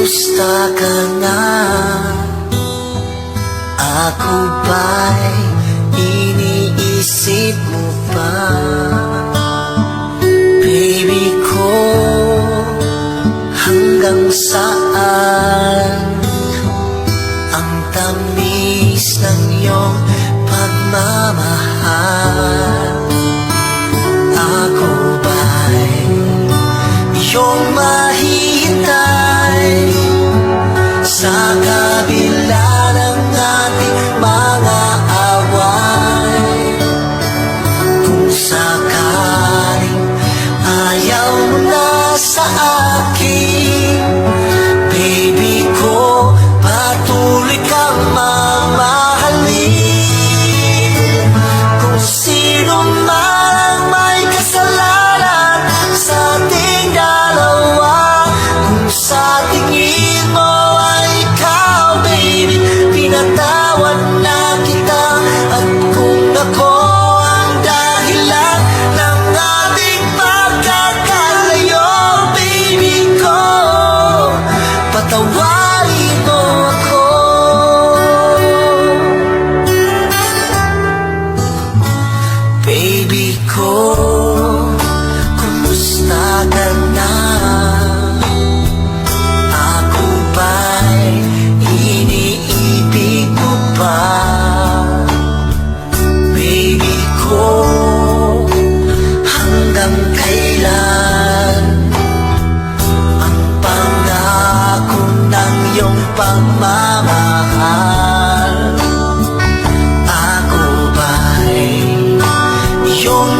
Kumusta ka na? Ako ba'y iniisip mo pa? Baby ko, hanggang saan ang tamis ng iyong pagmamahal? Ako ba'y iyong mahihintay sa kabila ng ating mga away? Kung sakaling ayaw mo na sa akin, baby ko, patuloy kang mamahalin. Kung sino man ang may kasalanan sa ating dalawa, kung sa tingin mo ay ikaw, baby, pinatawad na kita. At kung ako ang dahilan ng ating pagkakalayo, baby ko, patawarin mo ako. Baby ko, kumusta ka na? Ako ba'y iniibig mo pa? Baby ko, hanggang kailan ang pangako ng iyong pagmamahal? Ako ba'y iyong